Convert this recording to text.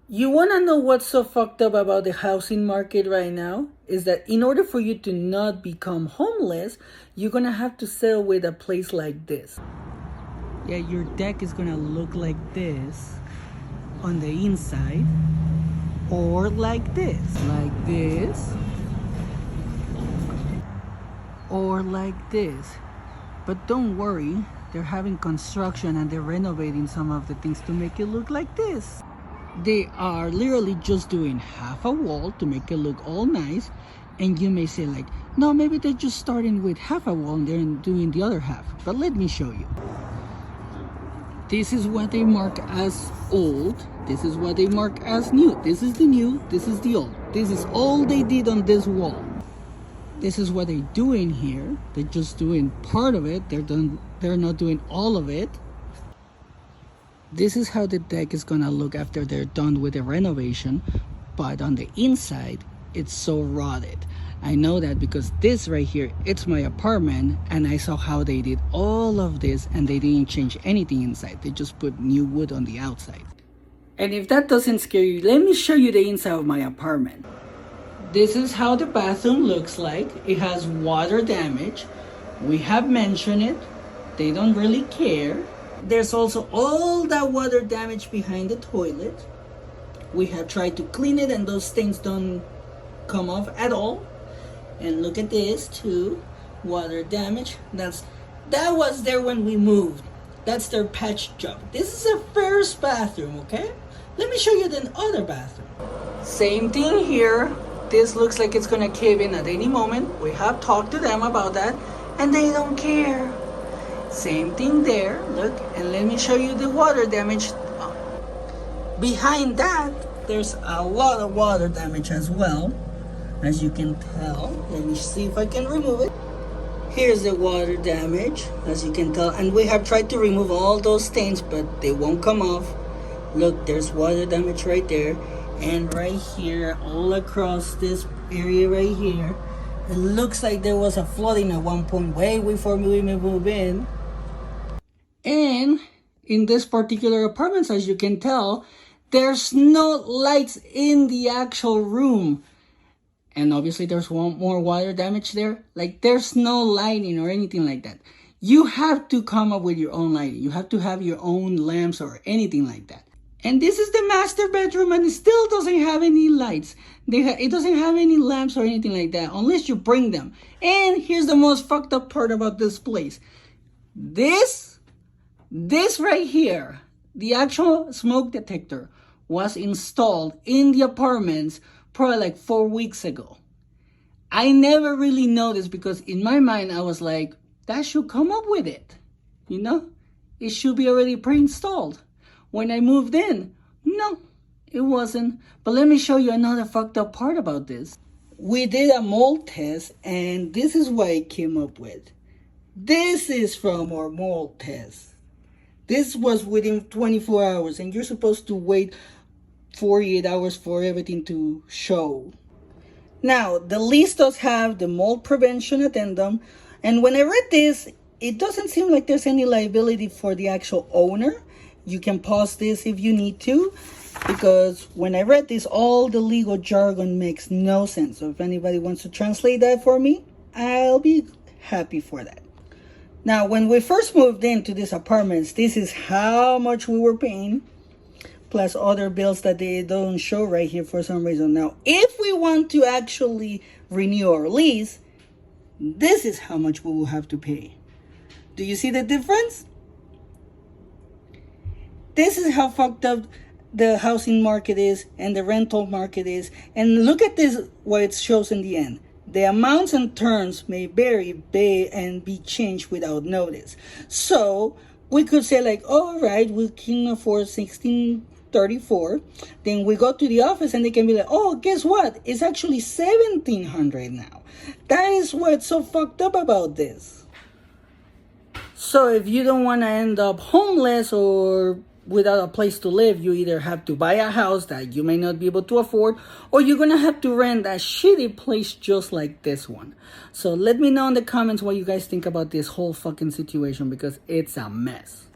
You want to know what's so fucked up about the housing market right now? Is that in order for you to not become homeless, you're going to have to settle with a place like this. Yeah, your deck is going to look like this on the inside, or like this, or like this. But don't worry, they're having construction and they're renovating some of the things to make it look like this. They are literally just doing half a wall to make it look all nice, and you may say like, no, maybe they're just starting with half a wall and they're doing the other half. But let me show you. This is what they mark as old, this is what they mark as new, this is the new, this is the old. This is all they did on this wall. This is what they're doing here. They're just doing part of it, they're not doing all of it. This is how the deck is gonna look after they're done with the renovation, but on the inside, it's so rotted. I know that because this right here, it's my apartment, and I saw how they did all of this and they didn't change anything inside. They just put new wood on the outside. And if that doesn't scare you, let me show you the inside of my apartment. This is how the bathroom looks like. It has water damage. We have mentioned it. They don't really care. There's also all that water damage behind the toilet. We have tried to clean it and those things don't come off at all. And look at this too, water damage. That was there when we moved. That's their patch job. This is a first bathroom, okay? Let me show you the other bathroom. Same thing here. This looks like it's gonna cave in at any moment. We have talked to them about that and they don't care. Same thing there, look, and let me show you the water damage. Behind that, there's a lot of water damage as well, as you can tell. Let me see if I can remove it. Here's the water damage, as you can tell, and we have tried to remove all those stains, but they won't come off. Look, there's water damage right there, and right here, all across this area right here, it looks like there was a flooding at one point way before we move in. And in this particular apartment, as you can tell, there's no lights in the actual room. And obviously there's one more water damage there. Like there's no lighting or anything like that. You have to come up with your own lighting. You have to have your own lamps or anything like that. And this is the master bedroom and it still doesn't have any lights. It doesn't have any lamps or anything like that unless you bring them. And here's the most fucked up part about this place. This right here, the actual smoke detector was installed in the apartments probably like 4 weeks ago. I never really noticed because in my mind I was like, that should come up with it. You know, it should be already pre-installed. When I moved in, no, it wasn't. But let me show you another fucked up part about this. We did a mold test and this is what it came up with. This is from our mold test. This was within 24 hours and you're supposed to wait 48 hours for everything to show. Now, the lease does have the mold prevention addendum. And when I read this, it doesn't seem like there's any liability for the actual owner. You can pause this if you need to, because when I read this, all the legal jargon makes no sense. So if anybody wants to translate that for me, I'll be happy for that. Now, when we first moved into these apartments, this is how much we were paying, plus other bills that they don't show right here for some reason. Now, if we want to actually renew our lease, this is how much we will have to pay. Do you see the difference? This is how fucked up the housing market is and the rental market is. And look at this, what it shows in the end. The amounts and terms may vary and be changed without notice. So we could say like, all right, we can afford $1,634. Then we go to the office and they can be like, oh, guess what? It's actually $1,700 now. That is what's so fucked up about this. So if you don't want to end up homeless or without a place to live, you either have to buy a house that you may not be able to afford, or you're gonna have to rent a shitty place just like this one. So let me know in the comments what you guys think about this whole fucking situation, because it's a mess.